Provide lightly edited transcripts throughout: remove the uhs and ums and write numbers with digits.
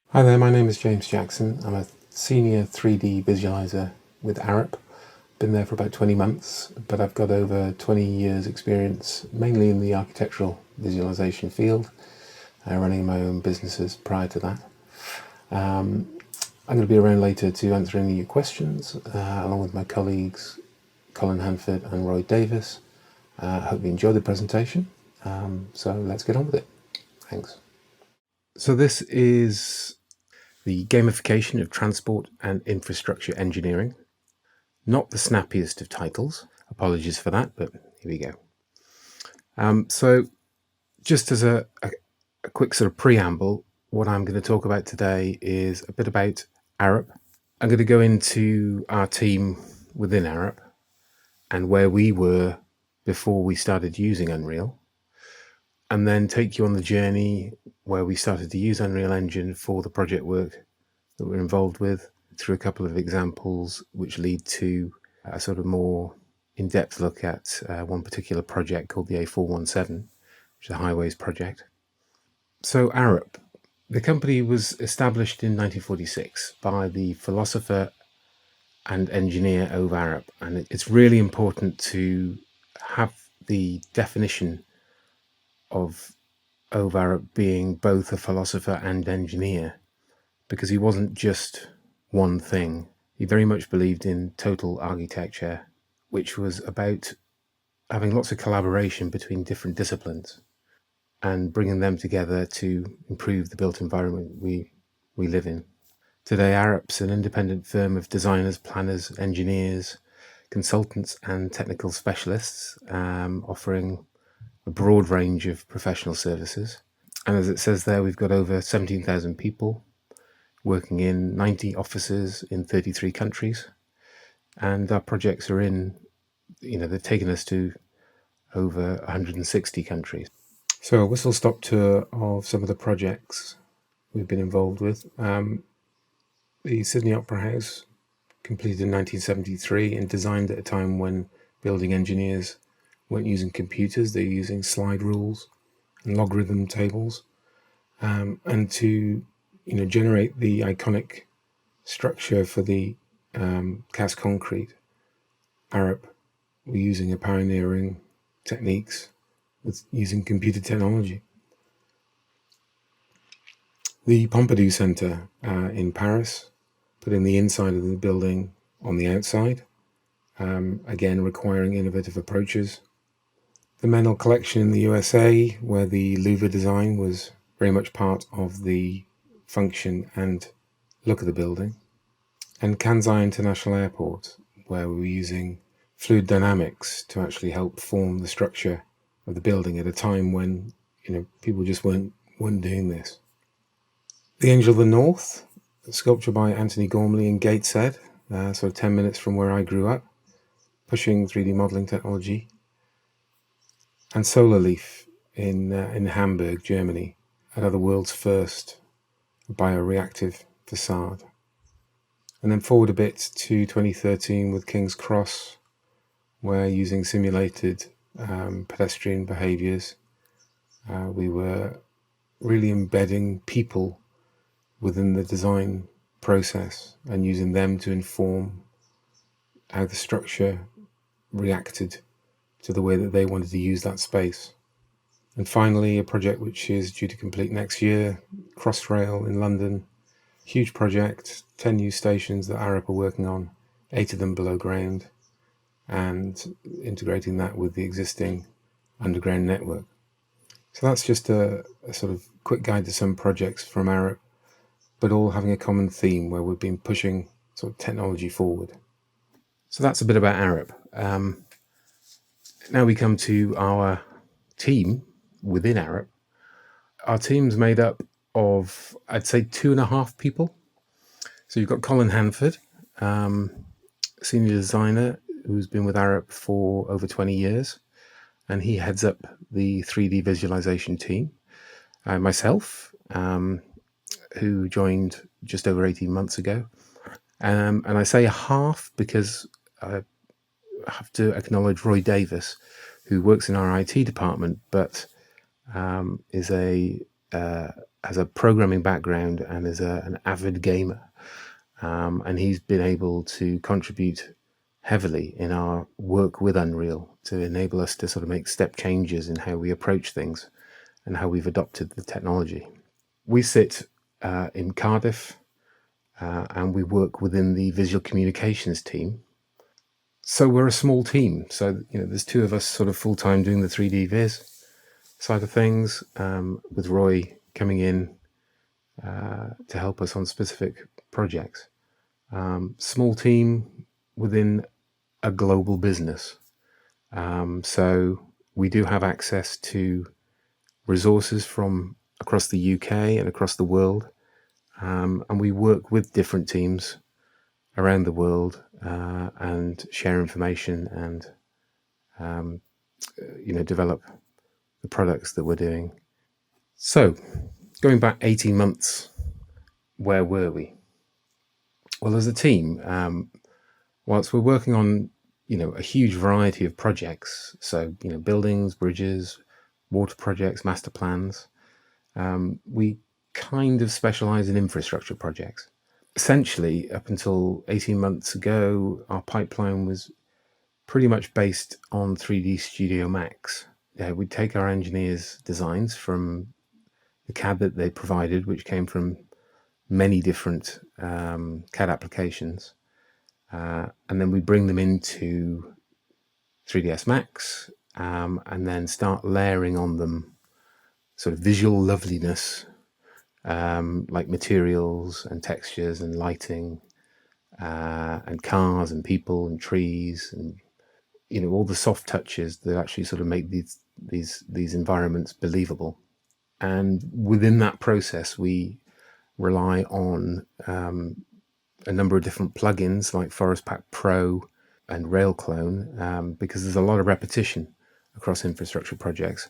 Hi there, my name is James Jackson. I'm a senior 3D visualizer with Arup. Been there for about 20 months, but I've got over 20 years experience, mainly in the architectural visualization field, running my own businesses prior to that. I'm going to be around later to answer any of your questions, along with my colleagues Colin Hanford and Roy Davis. I hope you enjoy the presentation. So let's get on with it. Thanks. So this is the gamification of transport and infrastructure engineering. Not the snappiest of titles. Apologies for that, but here we go. So just as a quick sort of preamble, what I'm going to talk about today is a bit about Arup. I'm going to go into our team within Arup and where we were before we started using Unreal, and then take you on the journey where we started to use Unreal Engine for the project work that we're involved with, through a couple of examples which lead to a sort of more in-depth look at one particular project called the A417, which is a highways project. So Arup, the company was established in 1946 by the philosopher and engineer Ove Arup, and it's really important to have the definition of Ove Arup being both a philosopher and engineer, because he wasn't just one thing. He very much believed in total architecture, which was about having lots of collaboration between different disciplines and bringing them together to improve the built environment we live in. Today, Arup's an independent firm of designers, planners, engineers, consultants and technical specialists, offering a broad range of professional services. And as it says there, we've got over 17,000 people working in 90 offices in 33 countries. And our projects are in, they've taken us to over 160 countries. So a whistle-stop tour of some of the projects we've been involved with. The Sydney Opera House, completed in 1973 and designed at a time when building engineers weren't using computers, they were using slide rules and logarithm tables. And to generate the iconic structure for the cast concrete, Arup were using a pioneering techniques with using computer technology. The Pompidou Centre in Paris, putting the inside of the building on the outside, again requiring innovative approaches. The Menil Collection in the USA, where the louver design was very much part of the function and look of the building. And Kansai International Airport, where we were using fluid dynamics to actually help form the structure of the building at a time when people just weren't doing this. The Angel of the North, a sculpture by Anthony Gormley in Gateshead, sort of 10 minutes from where I grew up, pushing 3D modeling technology. And Solar Leaf in Hamburg, Germany, another world's first bioreactive facade. And then forward a bit to 2013 with King's Cross, where using simulated pedestrian behaviours, we were really embedding people within the design process and using them to inform how the structure reacted to the way that they wanted to use that space. And finally, a project which is due to complete next year, Crossrail in London. Huge project, 10 new stations that Arup are working on, 8 of them below ground, and integrating that with the existing underground network. So that's just a sort of quick guide to some projects from Arup, but all having a common theme where we've been pushing sort of technology forward. So that's a bit about Arup. Now we come to our team within Arup. Our team's made up of, I'd say, 2.5 people. So you've got Colin Hanford, senior designer who's been with Arup for over 20 years, and he heads up the 3D visualization team. Myself, who joined just over 18 months ago. And I say half because I have to acknowledge Roy Davis, who works in our IT department, but is has a programming background and is an avid gamer. And he's been able to contribute heavily in our work with Unreal to enable us to sort of make step changes in how we approach things and how we've adopted the technology. We sit in Cardiff, and we work within the visual communications team. So we're a small team. So, there's two of us sort of full-time doing the 3D viz side of things, with Roy coming in to help us on specific projects. Small team within a global business. So we do have access to resources from across the UK and across the world. And we work with different teams around the world and share information and, develop the products that we're doing. So going back 18 months, where were we? Well, as a team, whilst we're working on, a huge variety of projects, so, buildings, bridges, water projects, master plans, we kind of specialize in infrastructure projects. Essentially, up until 18 months ago, our pipeline was pretty much based on 3D Studio Max. We'd take our engineers' designs from the CAD that they provided, which came from many different CAD applications, and then we bring them into 3ds Max, and then start layering on them sort of visual loveliness, like materials and textures and lighting, and cars and people and trees and all the soft touches that actually sort of make these environments believable. And within that process, we rely on a number of different plugins like Forest Pack Pro and Railclone, because there's a lot of repetition across infrastructure projects.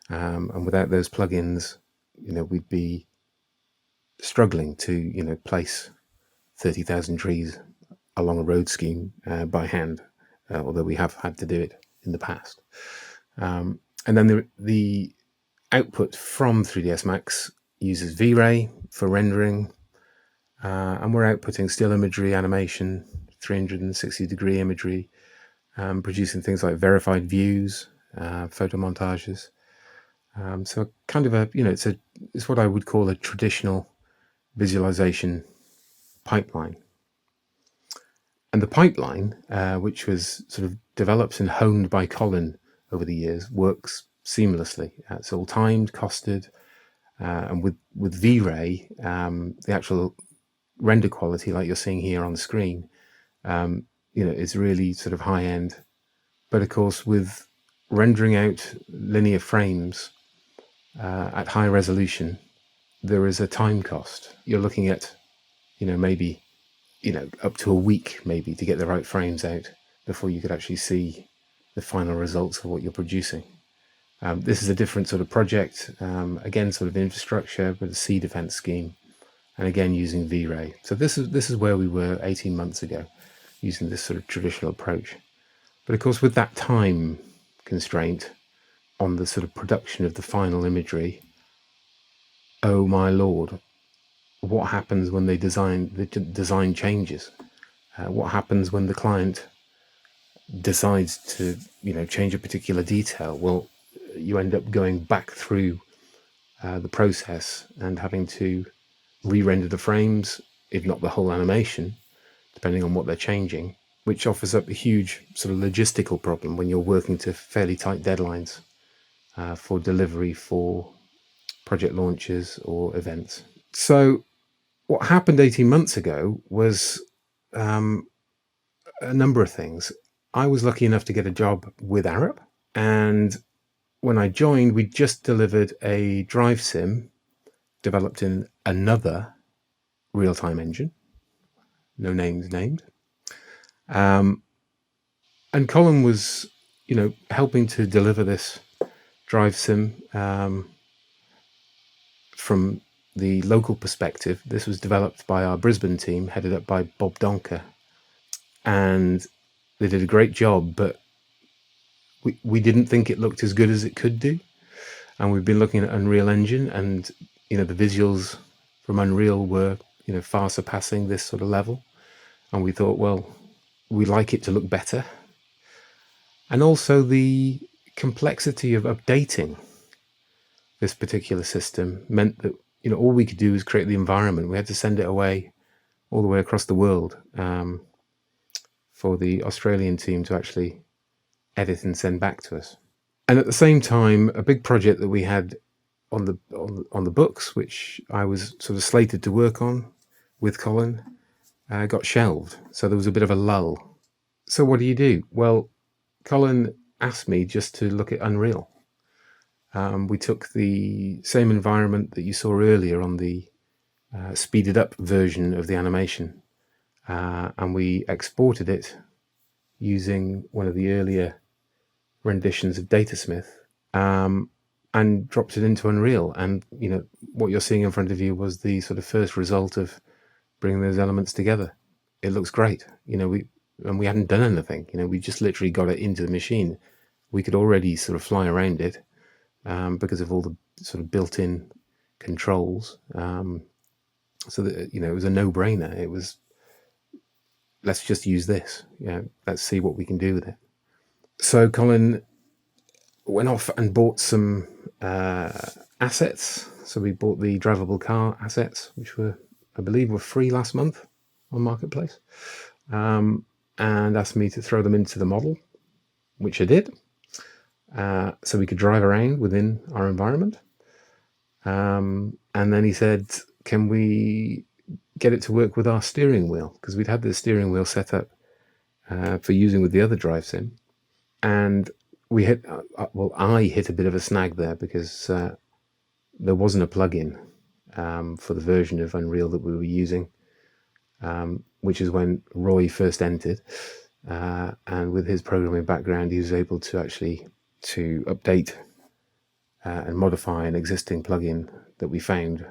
And without those plugins, we'd be struggling to, place 30,000 trees along a road scheme by hand, although we have had to do it in the past. And then the output from 3ds Max uses V-Ray for rendering, and we're outputting still imagery, animation, 360-degree imagery, producing things like verified views, photo montages. So kind of it's what I would call a traditional visualization pipeline. And the pipeline, which was sort of developed and honed by Colin over the years, works seamlessly. It's all timed, costed, and with V-Ray, the actual render quality, like you're seeing here on the screen, is really sort of high end. But of course, with rendering out linear frames at high resolution, there is a time cost. You're looking at, maybe, up to a week maybe to get the right frames out before you could actually see the final results of what you're producing. This is a different sort of project, again, sort of infrastructure with a sea defense scheme, and again using V-Ray. So this is where we were 18 months ago, using this sort of traditional approach. But of course, with that time constraint on the sort of production of the final imagery, oh my lord, what happens when the design changes? What happens when the client decides to change a particular detail? Well, you end up going back through the process and having to re-render the frames, if not the whole animation, depending on what they're changing, which offers up a huge sort of logistical problem when you're working to fairly tight deadlines for delivery for project launches or events. So what happened 18 months ago was a number of things. I was lucky enough to get a job with Arup, and when I joined, we just delivered a drive sim developed in another real-time engine, no names named. And Colin was, helping to deliver this drive sim from the local perspective. This was developed by our Brisbane team, headed up by Bob Donker, and they did a great job. But we didn't think it looked as good as it could do. And we've been looking at Unreal Engine, and the visuals from Unreal were far surpassing this sort of level. And we thought, well, we like it to look better. And also the complexity of updating this particular system meant that all we could do was create the environment. We had to send it away all the way across the world for the Australian team to actually edit and send back to us. And at the same time, a big project that we had on the books, which I was sort of slated to work on with Colin, got shelved. So there was a bit of a lull. So what do? Well, Colin asked me just to look at Unreal. We took the same environment that you saw earlier on the speeded up version of the animation, and we exported it using one of the earlier renditions of Datasmith, and dropped it into Unreal. And what you're seeing in front of you was the sort of first result of bringing those elements together. It looks great. We hadn't done anything. We just literally got it into the machine. We could already sort of fly around it because of all the sort of built-in controls. So that it was a no-brainer. It was, let's just use this. Let's see what we can do with it. So Colin went off and bought some assets. So we bought the drivable car assets, which I believe were free last month on Marketplace, and asked me to throw them into the model, which I did, so we could drive around within our environment. And then he said, can we get it to work with our steering wheel? Because we'd had the steering wheel set up for using with the other drive sim. And we hit, I hit a bit of a snag there because there wasn't a plugin for the version of Unreal that we were using, which is when Roy first entered. And with his programming background, he was able to actually update and modify an existing plugin that we found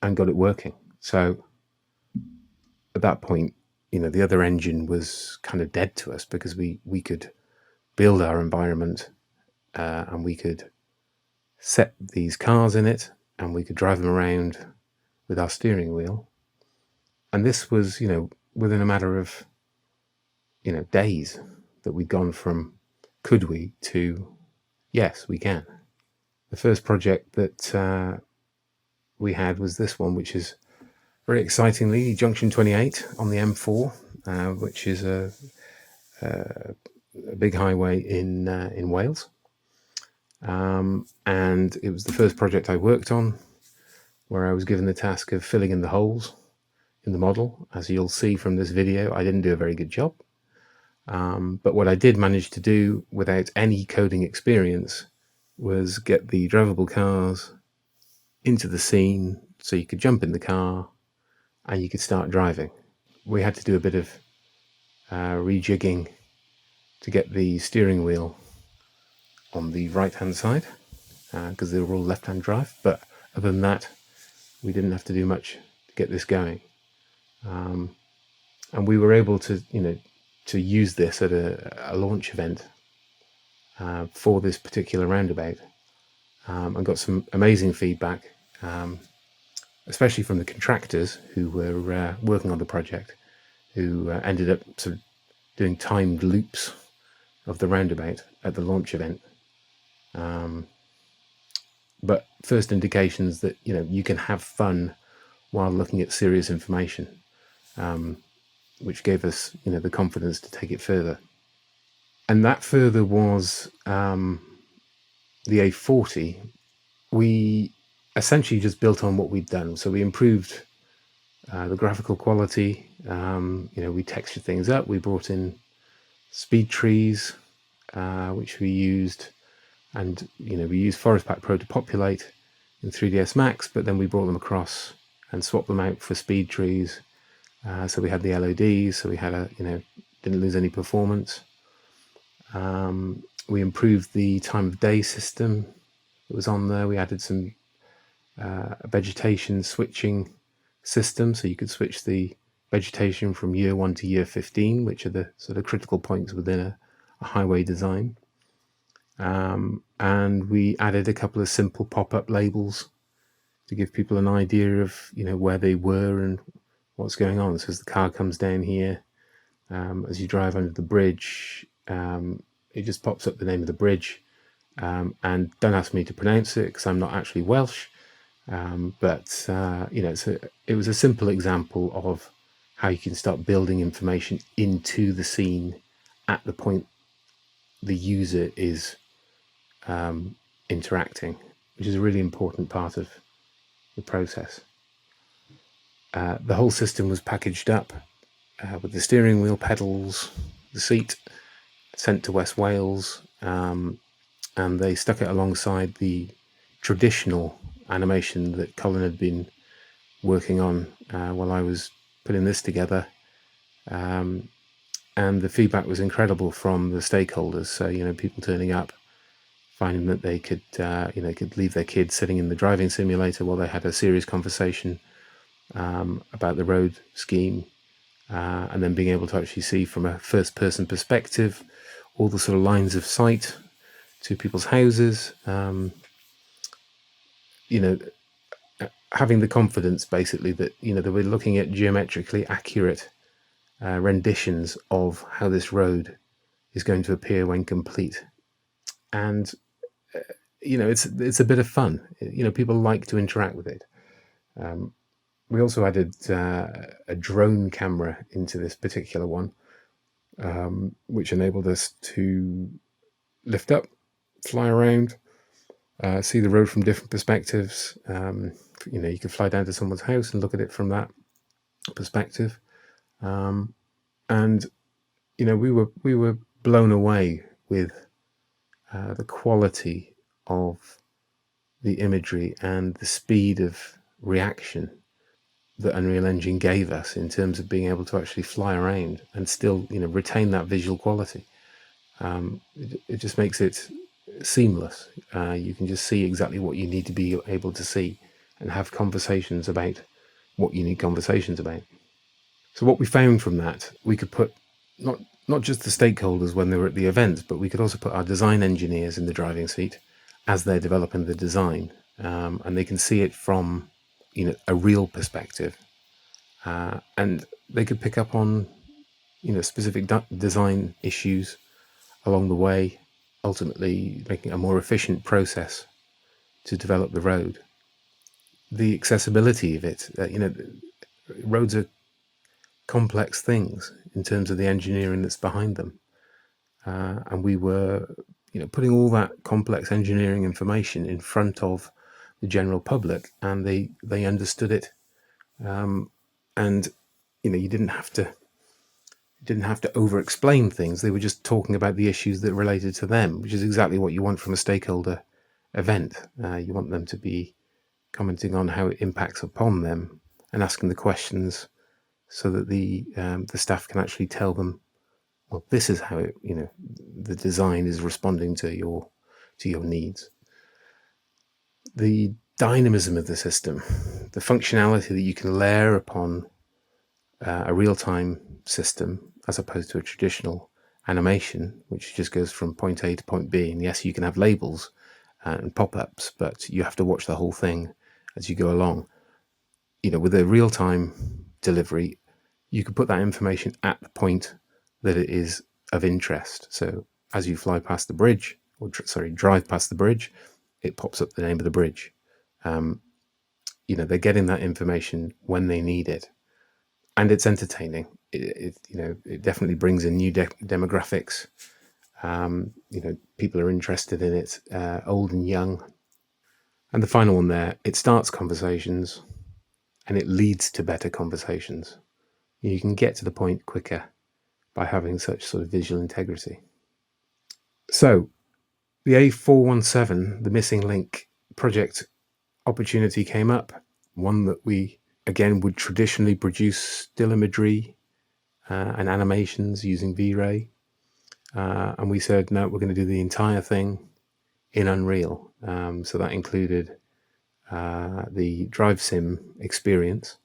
and got it working. So at that point, the other engine was kind of dead to us because we could build our environment and we could set these cars in it and we could drive them around with our steering wheel. And this was, within a matter of, days that we'd gone from could we to yes, we can. The first project that we had was this one, which is very excitingly Junction 28 on the M4, which is a big highway in Wales. And it was the first project I worked on, where I was given the task of filling in the holes in the model. As you'll see from this video, I didn't do a very good job. But what I did manage to do without any coding experience was get the drivable cars into the scene so you could jump in the car and you could start driving. We had to do a bit of rejigging to get the steering wheel on the right-hand side because they were all left-hand drive. But other than that, we didn't have to do much to get this going. And we were able to, to use this at a launch event for this particular roundabout, and got some amazing feedback, especially from the contractors who were working on the project, who ended up sort of doing timed loops of the roundabout at the launch event. But first indications that you can have fun while looking at serious information, which gave us the confidence to take it further. And that further was the A40. We essentially just built on what we'd done. So we improved the graphical quality. We textured things up. We brought in speed trees, which we used. And, we used Forest Pack Pro to populate in 3ds Max, but then we brought them across and swapped them out for speed trees. So we had the LODs, so we had didn't lose any performance. We improved the time of day system that was on there. We added some vegetation switching system, so you could switch the vegetation from year 1 to year 15, which are the sort of critical points within a highway design. and we added a couple of simple pop-up labels to give people an idea of where they were and what's going on. So as the car comes down here, as you drive under the bridge, it just pops up the name of the bridge. And don't ask me to pronounce it because I'm not actually Welsh. But it was a simple example of how you can start building information into the scene at the point the user is interacting, which is a really important part of the process. The whole system was packaged up with the steering wheel, pedals, the seat, sent to West Wales, and they stuck it alongside the traditional animation that Colin had been working on while I was putting this together. And the feedback was incredible from the stakeholders. So, people turning up, finding that they could, could leave their kids sitting in the driving simulator while they had a serious conversation about the road scheme, and then being able to actually see from a first-person perspective all the sort of lines of sight to people's houses. Having the confidence, basically, that they were looking at geometrically accurate renditions of how this road is going to appear when complete. And it's a bit of fun. People like to interact with it. We also added a drone camera into this particular one, which enabled us to lift up, fly around, see the road from different perspectives. You could fly down to someone's house and look at it from that perspective. And we were blown away with the quality of the imagery and the speed of reaction that Unreal Engine gave us in terms of being able to actually fly around and still retain that visual quality. It just makes it seamless. You can just see exactly what you need to be able to see and have conversations about what you need conversations about. So what we found from that, we could put not just the stakeholders when they were at the event, but we could also put our design engineers in the driving seat as they're developing the design, and they can see it from a real perspective, and they could pick up on specific design issues along the way, ultimately making a more efficient process to develop the road. The accessibility of it, roads are complex things in terms of the engineering that's behind them, and we were putting all that complex engineering information in front of the general public, and they understood it, and you didn't have to over explain things. They were just talking about the issues that related to them, which is exactly what you want from a stakeholder event. You want them to be commenting on how it impacts upon them and asking the questions so that the staff can actually tell them, well, this is how the design is responding to your needs. The dynamism of the system, the functionality that you can layer upon a real-time system as opposed to a traditional animation, which just goes from point A to point B. And yes, you can have labels and pop-ups, but you have to watch the whole thing as you go along. With a real-time delivery, you can put that information at the point that it is of interest. So as you fly past the bridge, drive past the bridge, it pops up the name of the bridge. They're getting that information when they need it, and it's entertaining. It definitely brings in new demographics. People are interested in it, old and young. And the final one there, it starts conversations and it leads to better conversations. You can get to the point quicker by having such sort of visual integrity. So the A417, the missing link project opportunity came up, one that we, again, would traditionally produce still imagery and animations using V-Ray. And we said, no, we're going to do the entire thing in Unreal. So that included the drive sim experience,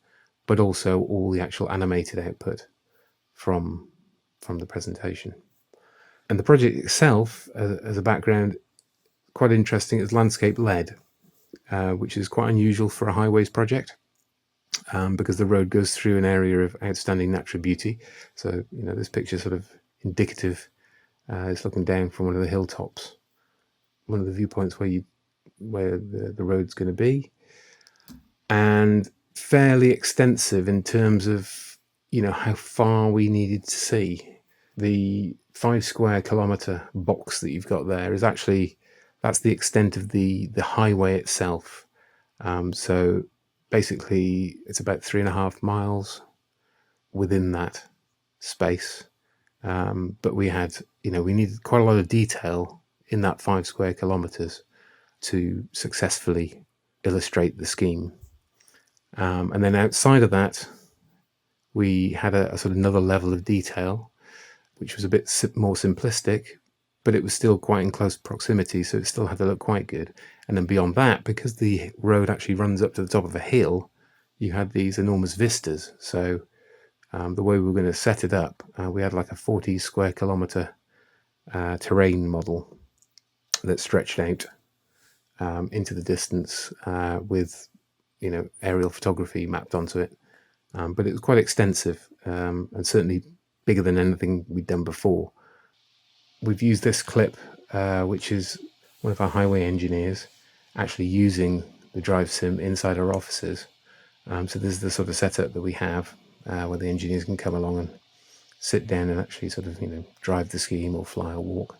but also all the actual animated output from the presentation. And the project itself, as a background, quite interesting. It's landscape led, which is quite unusual for a highways project, because the road goes through an area of outstanding natural beauty. So, this picture is sort of indicative. It's looking down from one of the hilltops, one of the viewpoints where the road's going to be, and fairly extensive in terms of how far we needed to see. The 5 square kilometre box that you've got there is actually, that's the extent of the highway itself. So basically it's about 3.5 miles within that space. But we had, we needed quite a lot of detail in that 5 square kilometres to successfully illustrate the scheme. And then outside of that, we had a sort of another level of detail, which was a bit more simplistic, but it was still quite in close proximity, so it still had to look quite good. And then beyond that, because the road actually runs up to the top of a hill, you had these enormous vistas. So the way we were going to set it up, we had like a 40 square kilometre terrain model that stretched out into the distance with aerial photography mapped onto it. But it was quite extensive, and certainly bigger than anything we'd done before. We've used this clip, which is one of our highway engineers actually using the drive sim inside our offices. So this is the sort of setup that we have, where the engineers can come along and sit down and actually sort of drive the scheme or fly or walk.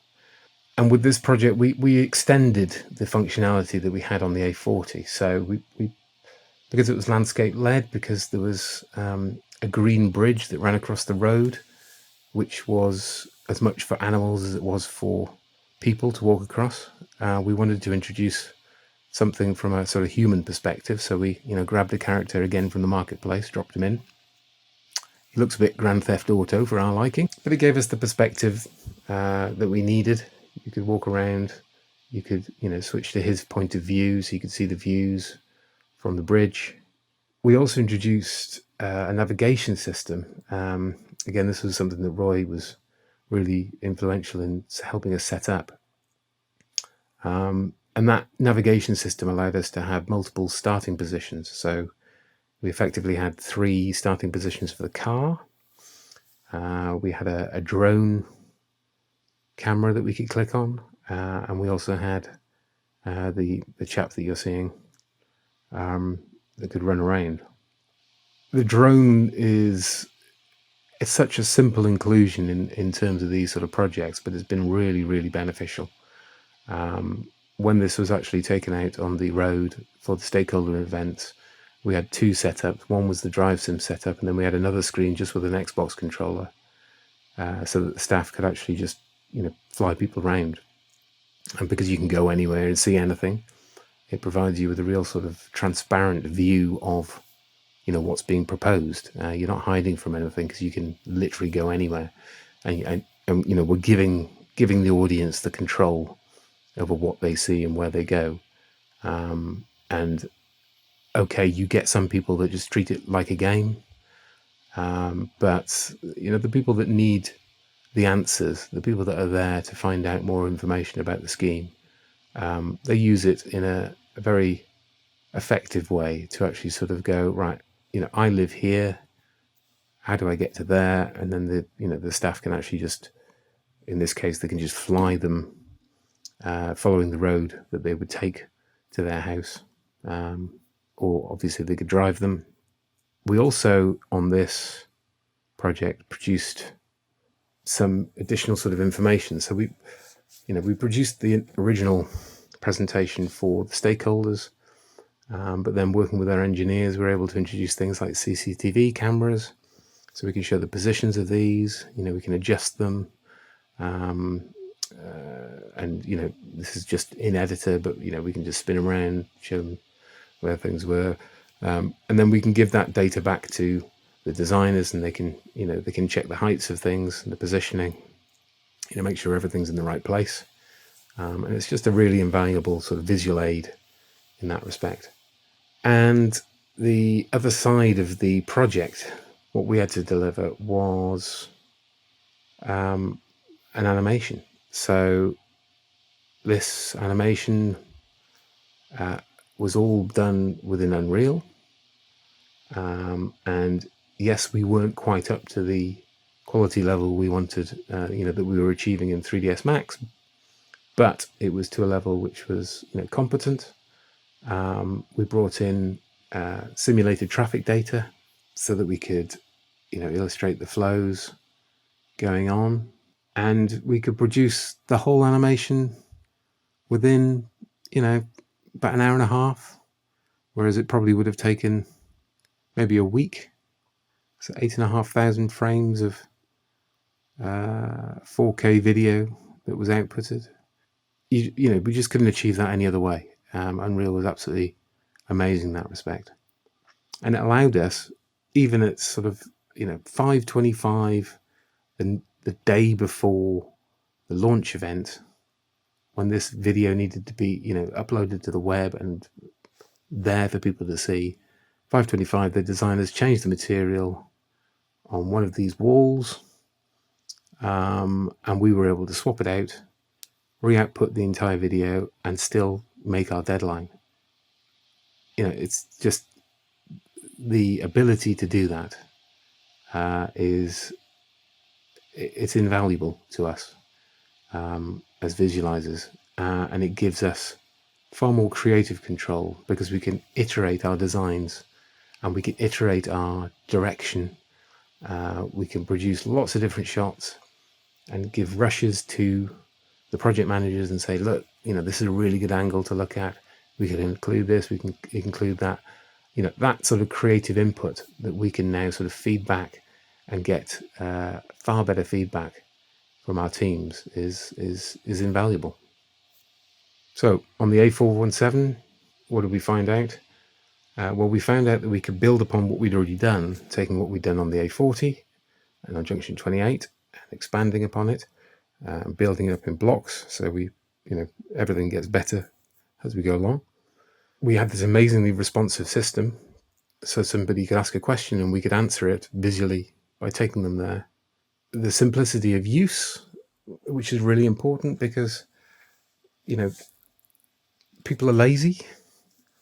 And with this project, we extended the functionality that we had on the A40. So we because it was landscape led, because there was a green bridge that ran across the road, which was as much for animals as it was for people to walk across. We wanted to introduce something from a sort of human perspective. So we, grabbed a character again from the marketplace, dropped him in. He looks a bit Grand Theft Auto for our liking, but it gave us the perspective that we needed. You could walk around, you could, switch to his point of view so you could see the views from the bridge. We also introduced a navigation system. Again, this was something that Roy was really influential in helping us set up. And that navigation system allowed us to have multiple starting positions. So we effectively had 3 starting positions for the car. We had a drone camera that we could click on. And we also had the chap that you're seeing that could run around. The drone it's such a simple inclusion in terms of these sort of projects, but it's been really, really beneficial. When this was actually taken out on the road for the Stakeholder events, we had 2 setups. One was the drive sim setup, and then we had another screen just with an Xbox controller, so that the staff could actually just, fly people around. And because you can go anywhere and see anything, it provides you with a real sort of transparent view of, what's being proposed. You're not hiding from anything because you can literally go anywhere, and we're giving the audience the control over what they see and where they go. And okay, you get some people that just treat it like a game, but the people that need the answers, the people that are there to find out more information about the scheme, they use it in a very effective way to actually sort of go, right, I live here, how do I get to there? And then the staff can actually just, in this case, they can just fly them following the road that they would take to their house, or obviously they could drive them. We also, on this project, produced some additional sort of information. So we produced the original presentation for the stakeholders, but then working with our engineers, we're able to introduce things like CCTV cameras, so we can show the positions of these. We can adjust them, and this is just in editor, but we can just spin around, show them where things were, and then we can give that data back to the designers, and they can check the heights of things and the positioning, make sure everything's in the right place, and it's just a really invaluable sort of visual aid in that respect. And the other side of the project, what we had to deliver was an animation. So this animation was all done within Unreal. And yes, we weren't quite up to the quality level we wanted, that we were achieving in 3ds Max, but it was to a level which was competent. We brought in simulated traffic data so that we could illustrate the flows going on, and we could produce the whole animation within about an hour and a half, whereas it probably would have taken maybe a week. So 8,500 frames of 4K video that was outputted. We just couldn't achieve that any other way. Unreal was absolutely amazing in that respect, and it allowed us, even at sort of 5:25, the day before the launch event, when this video needed to be uploaded to the web and there for people to see. 5:25, the designers changed the material on one of these walls, and we were able to swap it out, re-output the entire video, and still make our deadline. It's just the ability to do that it's invaluable to us as visualizers, and it gives us far more creative control, because we can iterate our designs and we can iterate our direction. We can produce lots of different shots and give rushes to the project managers and say, look, this is a really good angle to look at. We can include this, we can include that. That sort of creative input that we can now sort of feedback and get far better feedback from our teams is invaluable. So on the A417, what did we find out? Well, we found out that we could build upon what we'd already done, taking what we'd done on the A40 and on Junction 28 and expanding upon it, and building it up in blocks. So we, everything gets better as we go along. We had this amazingly responsive system, so somebody could ask a question and we could answer it visually by taking them there. The simplicity of use, which is really important, because people are lazy.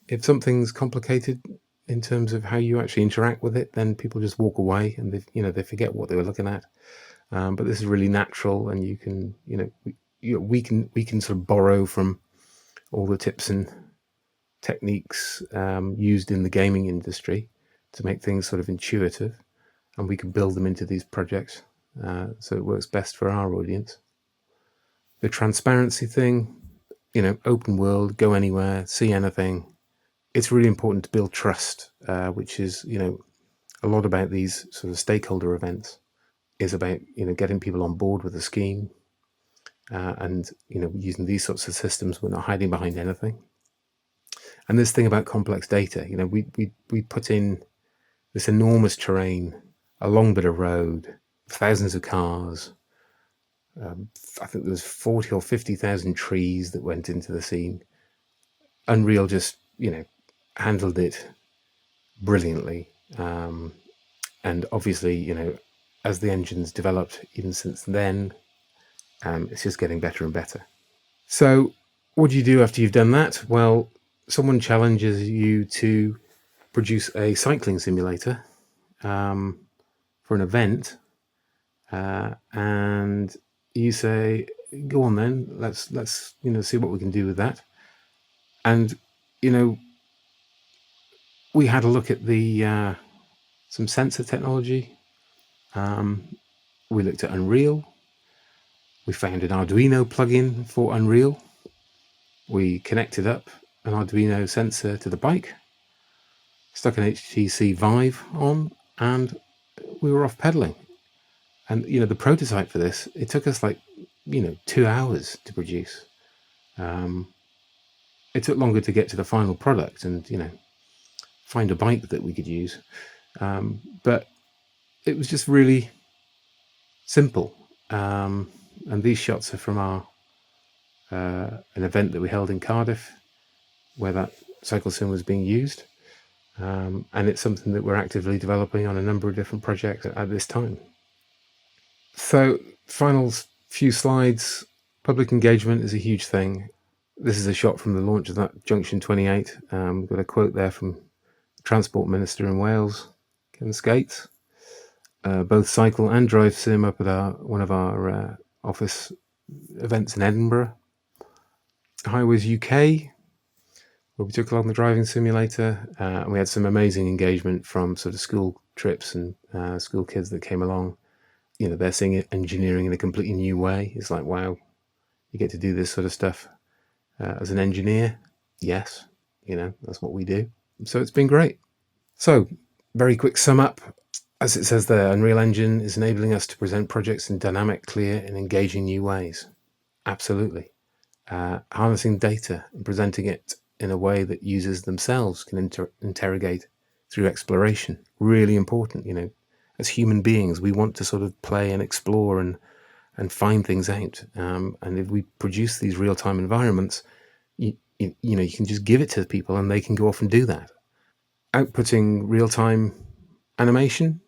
If something's complicated in terms of how you actually interact with it, then people just walk away and they forget what they were looking at. But this is really natural, and you can we can sort of borrow from all the tips and techniques used in the gaming industry to make things sort of intuitive, and we can build them into these projects so it works best for our audience. The transparency thing, open world, go anywhere, see anything. It's really important to build trust, which is a lot about these sort of stakeholder events, is about getting people on board with the scheme, and using these sorts of systems. We're not hiding behind anything. And this thing about complex data, we put in this enormous terrain, a long bit of road, thousands of cars. I think there was 40 or 50,000 trees that went into the scene. Unreal just handled it brilliantly, and obviously as the engine's developed even since then, it's just getting better and better. So what do you do after you've done that? Well, someone challenges you to produce a cycling simulator for an event, and you say, go on then, let's see what we can do with that. And we had a look at the some sensor technology. We looked at Unreal. We found an Arduino plugin for Unreal. We connected up an Arduino sensor to the bike, stuck an HTC Vive on, and we were off pedaling. And the prototype for this, it took us like 2 hours to produce. It took longer to get to the final product and find a bike that we could use, but it was just really simple. And these shots are from our an event that we held in Cardiff, where that cycle sim was being used, and it's something that we're actively developing on a number of different projects at this time. So final Few slides. Public engagement is a huge thing. This is a shot from the launch of that Junction 28. We've got a quote there from the Transport Minister in Wales, Kevin Skates. Both cycle and drive sim up at one of our office events in Edinburgh. Highways UK, where we took along the driving simulator, and we had some amazing engagement from sort of school trips and school kids that came along. They're seeing engineering in a completely new way. It's like, wow, you get to do this sort of stuff as an engineer. Yes, that's what we do. So it's been great. So, very quick sum up. As it says there, Unreal Engine is enabling us to present projects in dynamic, clear, and engaging new ways. Absolutely. Harnessing data and presenting it in a way that users themselves can interrogate through exploration. Really important. As human beings, we want to sort of play and explore and find things out. And if we produce these real-time environments, you can just give it to people and they can go off and do that. Outputting real-time animation,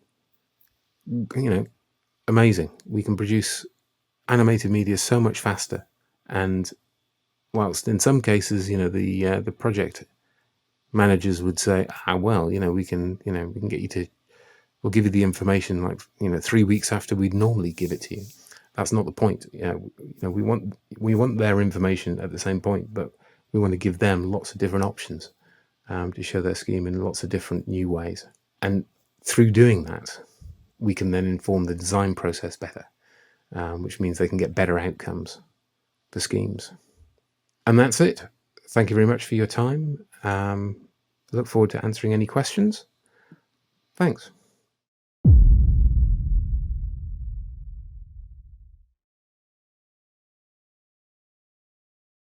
amazing. We can produce animated media so much faster. And whilst in some cases, the project managers would say, well, we can get you to, we'll give you the information 3 weeks after we'd normally give it to you. That's not the point. We want their information at the same point, but we want to give them lots of different options to show their scheme in lots of different new ways. And through doing that, we can then inform the design process better, which means they can get better outcomes for schemes. And that's it. Thank you very much for your time. Look forward to answering any questions. Thanks.